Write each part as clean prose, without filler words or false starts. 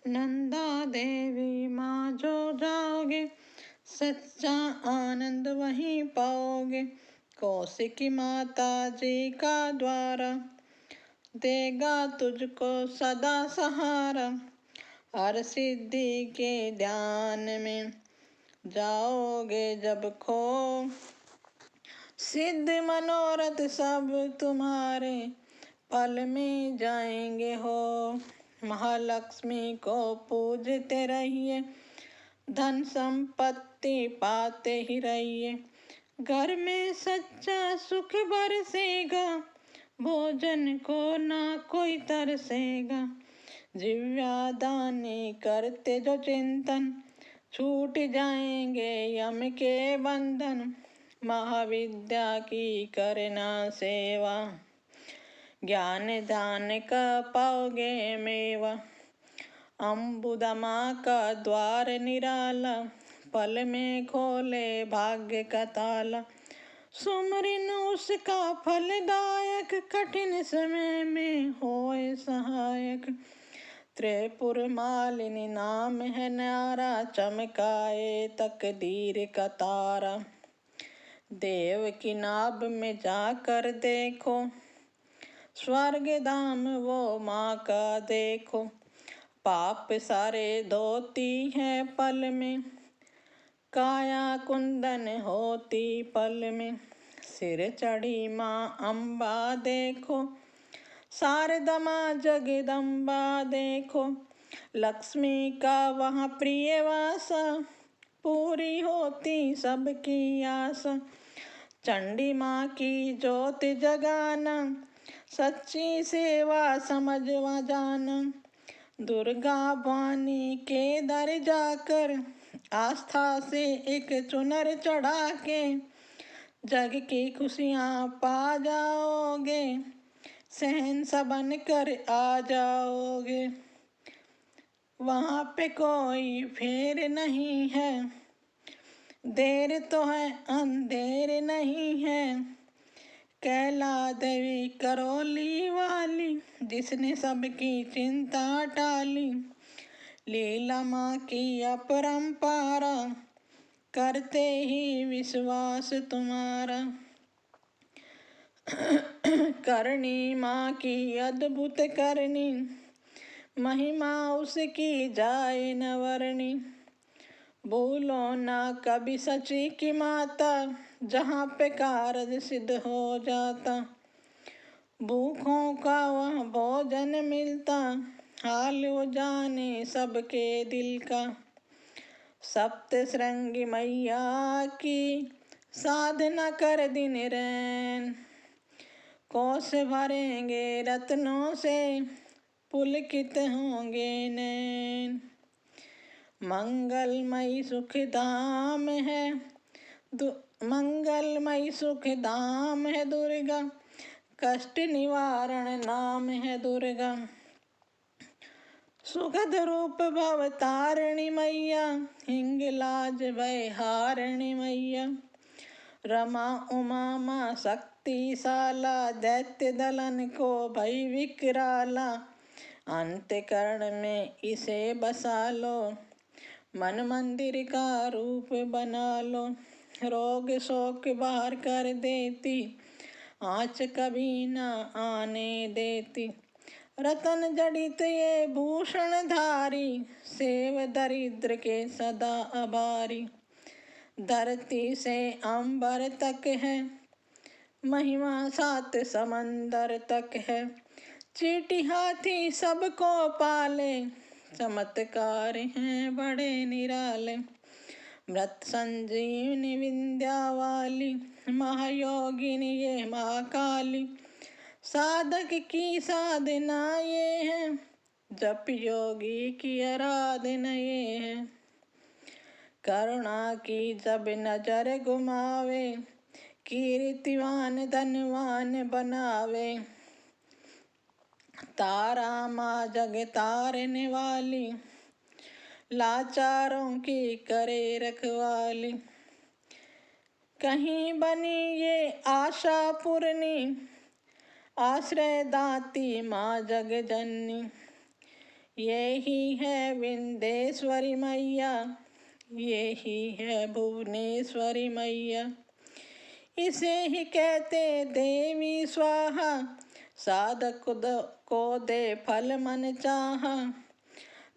नंदा देवी माँ जो जाओगे, सच्चा आनंद वहीं पाओगे। कौशिकी माता जी का द्वारा, देगा तुझको सदा सहारा। हर सिद्धि के ध्यान में जाओगे जब खो, सिद्ध मनोरथ सब तुम्हारे पल में जाएंगे हो। महालक्ष्मी को पूजते रहिए, धन संपत्ति पाते ही रहिए। घर में सच्चा सुख बरसेगा, भोजन को ना कोई तरसेगा। दिव्यादानी करते जो चिंतन, छूट जाएंगे यम के बंधन। महाविद्या की करना सेवा, ज्ञान दान का पाओगे मेवा। अम्बुदा माँ का द्वार निराला, पल में खोले भाग्य का ताला। सुमरिन उसका फलदायक, कठिन समय में होए सहायक। त्रिपुर मालिनी नाम है न्यारा, चमकाए तकदीर का तारा। देव की नाभ में जाकर देखो, स्वर्ग धाम वो माँ का देखो। पाप सारे धोती है पल में, काया कुंदन होती पल में। सिर चढ़ी माँ अम्बा देखो, शारदा माँ जगदम्बा देखो। लक्ष्मी का वहाँ प्रिय वासा, पूरी होती सबकी आशा। चंडी माँ की ज्योत जगाना, सच्ची सेवा समझवा जाना। दुर्गा वाणी के दर जाकर, आस्था से एक चुनर चढ़ा के, जग की खुशियाँ पा जाओगे, सहनसा बन कर आ जाओगे। वहाँ पे कोई फेर नहीं है, देर तो है अंधेर नहीं है। कैला देवी करौली वाली, जिसने सबकी चिंता टाली। लीला माँ की अपरंपारा, करते ही विश्वास तुम्हारा। करणी माँ की अद्भुत करनी, महिमा उसकी जाए न वर्णी। भूलो ना कभी सची की माता, जहाँ पे कारज सिद्ध हो जाता। भूखों का वह भोजन मिलता, हाल वो जाने सबके दिल का। सप्त श्रृंगी मैया की, साधना कर दिन रैन। कोस भरेंगे रत्नों से, पुलकित होंगे नैन। मंगलमयी सुख धाम है, मंगलमयी सुख धाम है दुर्गा। कष्ट निवारण नाम है दुर्गा। सुखद रूप भव तारिणी मैया, हिंगलाज भय हारिणी मैया। रमा उमा माँ शक्तिशाला, दैत्य दलन को भय विकराला। अंतःकरण में इसे बसा लो, मन मंदिर का रूप बना लो। रोग शोक बाहर कर देती, आँच कभी न आने देती। रतन जड़ित ये भूषण धारी, सेव दरिद्र के सदा आभारी। धरती से अंबर तक है, महिमा सात समंदर तक है। चींटी हाथी सबको पाले, चमत्कार हैं बड़े निराले। मृत संजीवनी विंध्या वाली, महायोगिनी ये महाकाली। साधक की साधना ये है, जप योगी की आराधना ये है। करुणा की जब नजर घुमावे, कीर्तिवान धनवान बनावे। तारा माँ जग तारने वाली, लाचारों की करे रखवाली। कहीं बनी ये आशा पूर्णी, आश्रय दाती माँ जग जननी। यही है विंध्येश्वरी मैया, यही है भुवनेश्वरी मैया। इसे ही कहते देवी स्वाहा, साधक को दे फल मन चाहा।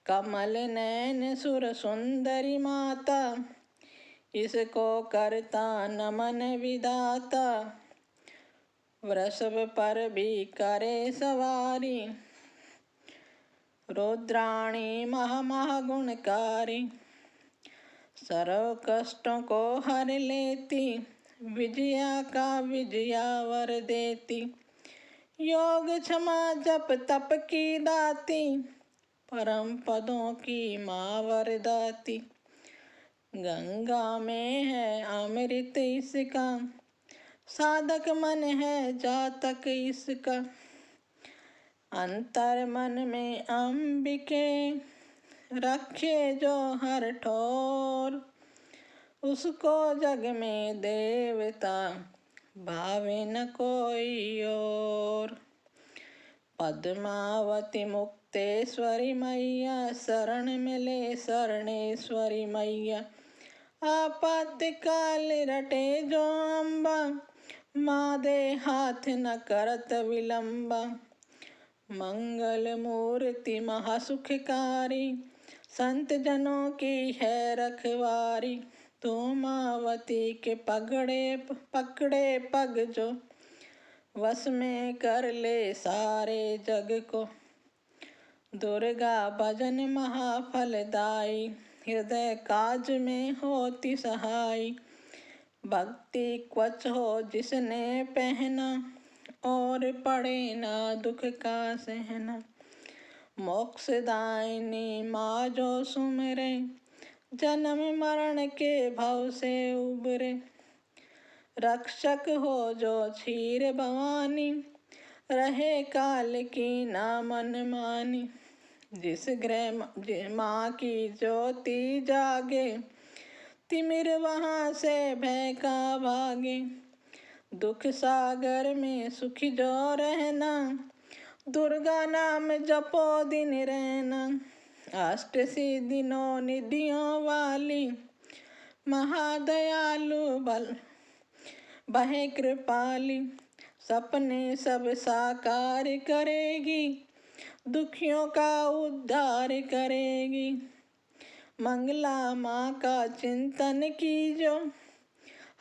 कमल नैन सुर सुंदरी माता, इसको करता नमन विधाता। वृषभ पर भी करे सवारी, रुद्राणी महा गुणकारी। सर्व कष्टों को हर लेती, विजया का विजया वर देती। योग क्षमा जप तप की दाती, परम पदों की माँ वरदाती। गंगा में है अमृत इसका, साधक मन है जातक इसका। अंतर मन में अंबिके, रखे जो हर ठोर। उसको जग में देवता, भावे न कोई और। पद्मावती मुक्तेश्वरी मैया, शरण मिले शरणेश्वरी मैया। आपातकाल रटे जो अम्बा, माँ दे हाथ न करत विलंबा। मंगल मूर्ति महासुखकारी, संत जनों की है रखवारी। धूमावती के पकड़े पग जो, वश में कर ले सारे जग को। दुर्गा भजन महाफलदाई, हृदय काज में होती सहाय। भक्ति क्वच हो जिसने पहना, और पड़े ना दुख का सहना। मोक्षदायिनी माँ जो सुमरे, जन्म मरण के भव से उबरे। रक्षक हो जो क्षीर भवानी, रहे काल की ना मन मानी। जिस गृह माँ की ज्योति जागे, तिमिर वहाँ से भय का भागे। दुख सागर में सुखी जो रहना, दुर्गा नाम जपो दिन रहना। अष्ट सिद्धियों निधियों वाली, महादयालु बहे कृपाली। सपने सब साकार करेगी, दुखियों का उद्धार करेगी। मंगला माँ का चिंतन कीजो,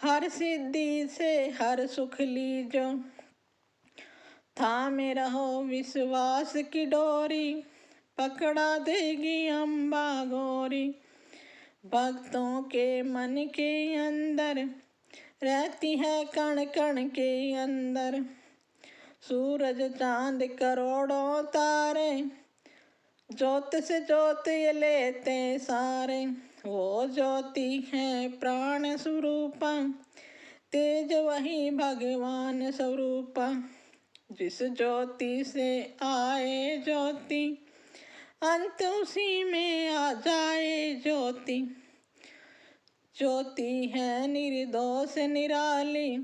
हर सिद्धि से हर सुख लीजो। थामे रहो विश्वास की डोरी, पकड़ा देगी अम्बा गौरी। भक्तों के मन के अंदर, रहती है कण कण के अंदर। सूरज चांद करोड़ों तारे, ज्योत से ज्योत ये लेते सारे। वो ज्योति है प्राण स्वरूपा, तेज वही भगवान स्वरूपा। जिस ज्योति से आए ज्योति, अंत उसी में आ जाए ज्योति। ज्योति है निर्दोष निराली,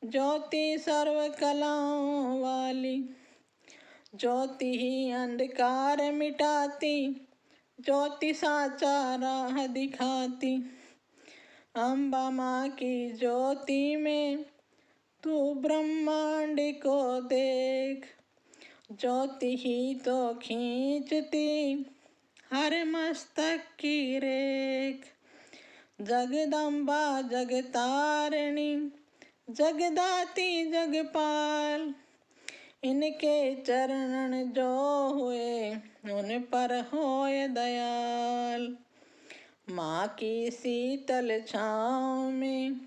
ज्योति सर्व कलाओं वाली। ज्योति ही अंधकार मिटाती, ज्योति साचा राह दिखाती। अम्बा माँ की ज्योति में तू ब्रह्मांड को देख। ज्योति ही तो खींचती हर मस्तक की रेख। जगदम्बा जगतारिणी, जगदाती जगपाल। इनके चरण जो हुए, उन पर होए दयाल। माँ की शीतल छाँव में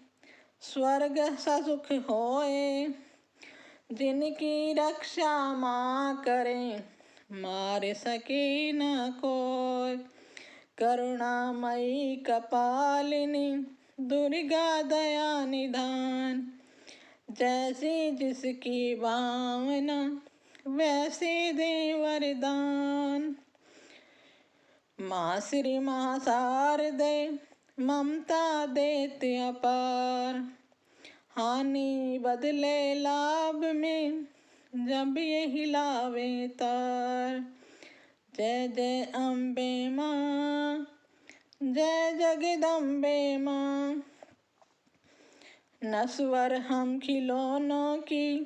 स्वर्ग सा सुख होए। जिनकी रक्षा माँ करे, मार सके न कोई। करुणामयी कपालिनी, दुर्गा दया निधान। जैसी जिसकी भावना, वैसे दे वरदान। माँ श्री माँ शारदे, ममता देते अपार। हानि बदले लाभ में, जब ये हिलावे तार। जय जय अम्बे माँ, जय जगदम्बे माँ। नश्वर हम खिलौनों की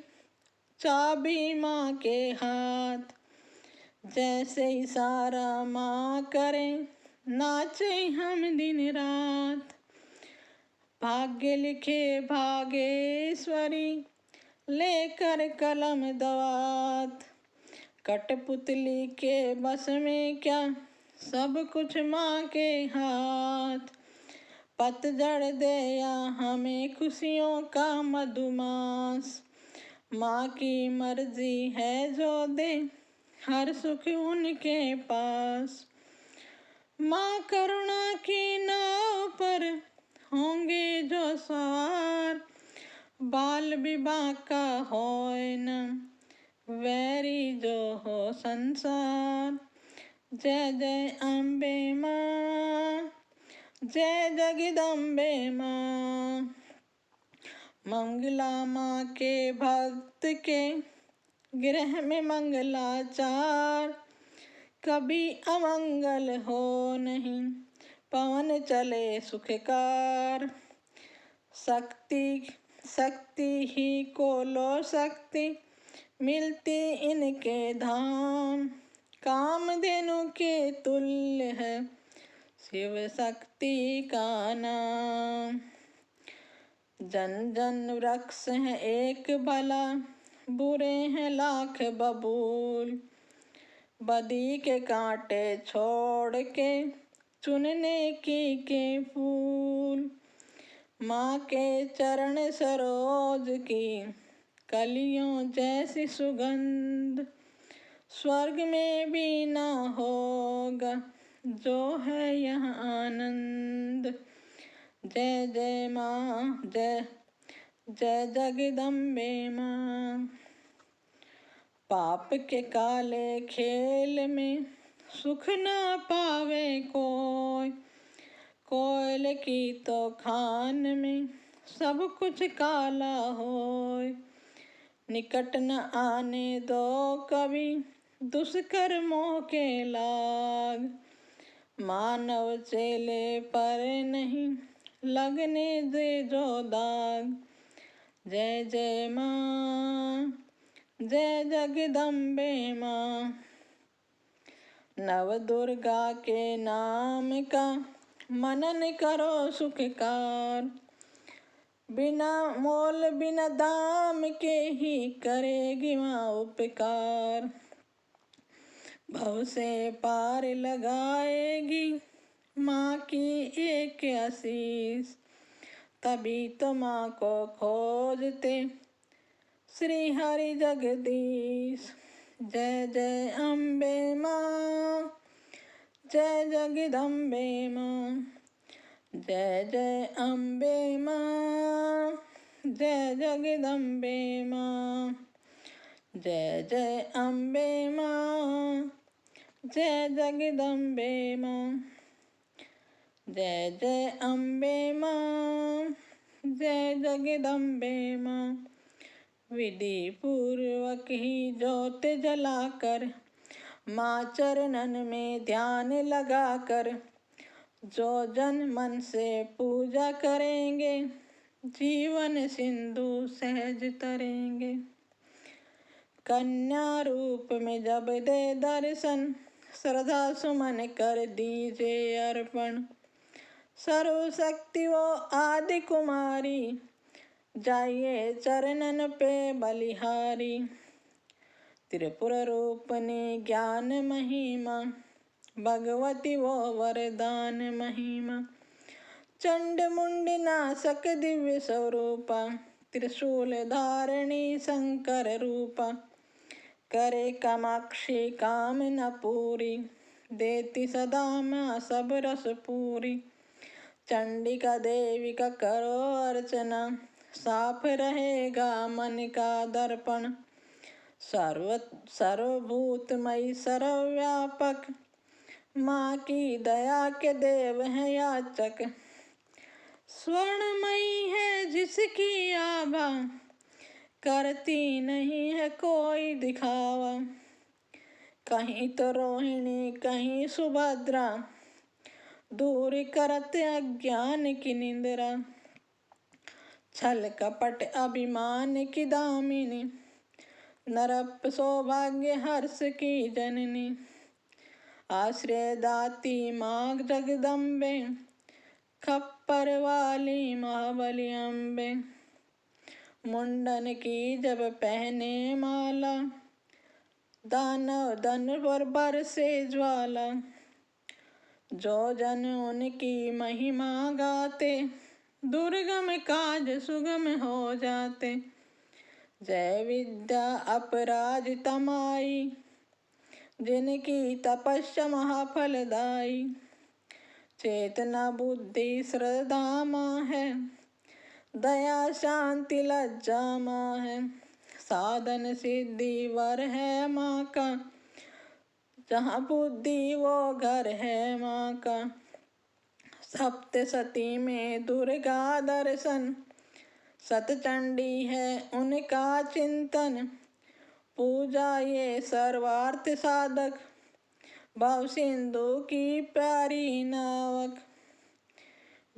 चाबी माँ के हाथ, जैसे इशारा माँ करें नाचे हम दिन रात। भाग्य लिखे भागेश्वरी लेकर कलम दवात, कठपुतली के बस में क्या सब कुछ माँ के हाथ। पतझड़ दे या हमें खुशियों का मधुमास, माँ की मर्जी है जो दे हर सुख उनके पास। माँ करुणा की नाव पर होंगे जो सवार, बाल विवाह का होए न वैरी जो हो संसार। जय जय अम्बे माँ, जय जगदम्बे माँ। मंगला माँ के भक्त के गृह में मंगलाचार, कभी अमंगल हो नहीं पवन चले सुखकार। शक्ति ही को लो शक्ति मिलती इनके धाम, कामधेनु के तुल्य है शिव शक्ति का नाम। जन जन वृक्ष है एक भला, बुरे हैं लाख बबूल, बदी के कांटे छोड़ के चुनने के फूल। माँ के चरण सरोज की कलियों जैसी सुगंध, स्वर्ग में भी ना होगा जो है यह आनंद। जय जय माँ, जय जय जगदम्बे माँ। पाप के काले खेल में सुख ना पावे कोई, कोयल की तो खान में सब कुछ काला होय। निकट न आने दो कभी दुष्कर्मों के लाग, मानव चेले पर नहीं लगने दे जो दाग। जय जय माँ, जय जगदम्बे माँ। नव दुर्गा के नाम का मनन करो सुखकार, बिना मोल बिना दाम के ही करेगी माँ उपकार। भव से पार लगाएगी माँ की एक आशीष, तभी तो माँ को खोजते श्री हरि जगदीश। जय जय अम्बे माँ, जय जगदम्बे माँ। जय जय अम्बे माँ, जय जगदम्बे माँ। जय जय अम्बे माँ, जय जगदम्बे माँ। जय जय अम्बे माँ, जय जगदम्बे माँ। विधि पूर्वक ही ज्योत जलाकर माँ चरणन में ध्यान लगाकर, जो जन मन से पूजा करेंगे जीवन सिंधु सहज तरेंगे। कन्या रूप में जब दे दर्शन, श्रद्धा सुमन कर दीजिए अर्पण। सर्वशक्ति वो आदि कुमारी, जाइए चरणन पे बलिहारी। त्रिपुर रूपनी ज्ञान महिमा, भगवती वो वरदान महिमा। चंड मुंड नाशक दिव्य स्वरूपा, त्रिशूल धारणी शंकर रूपा। करे कामाक्षी कामना पूरी, देती सदा माँ सब रस पूरी। चंडिका देवी का करो अर्चना, साफ रहेगा मन का दर्पण। सर्वभूतमयी सर्वव्यापक, माँ की दया के देव है याचक। स्वर्णमयी है जिसकी आभा, करती नहीं है कोई दिखावा। कहीं तो रोहिणी कहीं सुभद्रा, दूर करत अज्ञान की निंद्रा। छल कपट अभिमान की दामिनी, नरप सौभाग्य हर्ष की जननी। आश्रय दाती माँ जगदम्बे, खप्पर वाली महाबली अम्बे। मुंडन की जब पहने माला, दानव धन पर बरसे ज्वाला। जो जन उनकी महिमा गाते, दुर्गम काज सुगम हो जाते। जय विद्या अपराजिता माई, जिनकी तपस्या महाफलदायी। चेतना बुद्धि श्रद्धा माँ है, दया शांति लज्जा माँ है। साधन सिद्धि वर है माँ का, जहाँ बुद्धि वो घर है माँ का। सप्तशती में दुर्गा दर्शन, सतचंडी है उनका चिंतन। पूजा ये सर्वार्थ साधक, भव सिंधु की प्यारी नावक।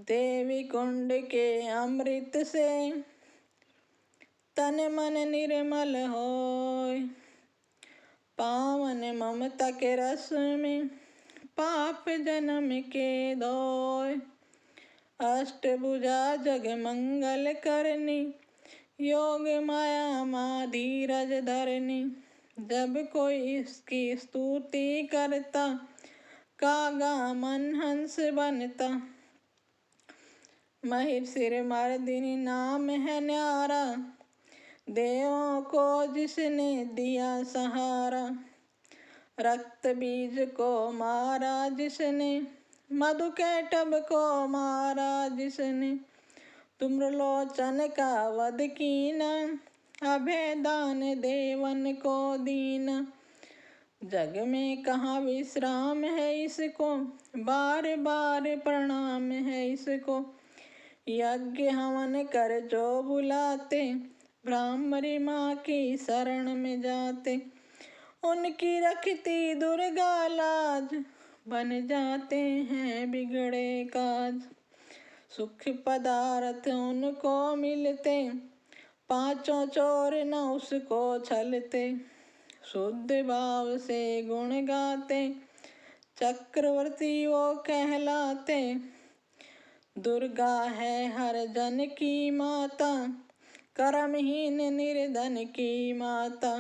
देवी कुंड के अमृत से, तन मन निर्मल होय। पावन ममता के रस में, पाप जन्म के धोय। अष्टभुजा जग मंगल करनी, योग माया माँ धीरज धरनी। जब कोई इसकी स्तुति करता, कागा मन हंस बनता। महिषिर मर्दिनी नाम है न्यारा, देवों को जिसने दिया सहारा। रक्त बीज को मारा जिसने, मधु कैटभ को मारा जिसने। तुम्रलोचन का वध कीना, अभय दान देवन को दीना। जग में कहाँ विश्राम है इसको, बार बार प्रणाम है इसको। यज्ञ हवन कर जो बुलाते, ब्राह्मणी माँ की शरण में जाते। उनकी रखती दुर्गा लाज, बन जाते हैं बिगड़े काज। सुख पदार्थ उनको मिलते, पांचों चोर न उसको छलते। शुद्ध भाव से गुण गाते, चक्रवर्ती वो कहलाते। दुर्गा है हर जन की माता, कर्महीन निर्धन की माता।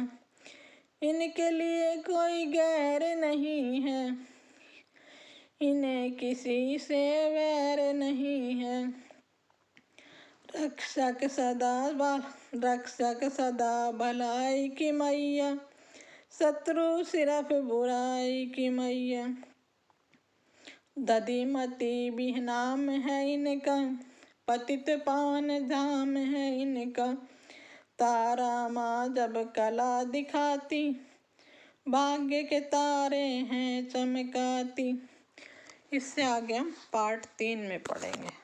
इनके लिए कोई गैर नहीं है, इन्हें किसी से वैर नहीं है। रक्षक सदा भलाई की मैया, शत्रु सिर्फ बुराई की मैया। दधिमती भी नाम है इनका, पतित पावन धाम है इनका। तारा माँ जब कला दिखाती, भाग्य के तारे हैं चमकाती। इससे आगे हम पार्ट 3 में पढ़ेंगे।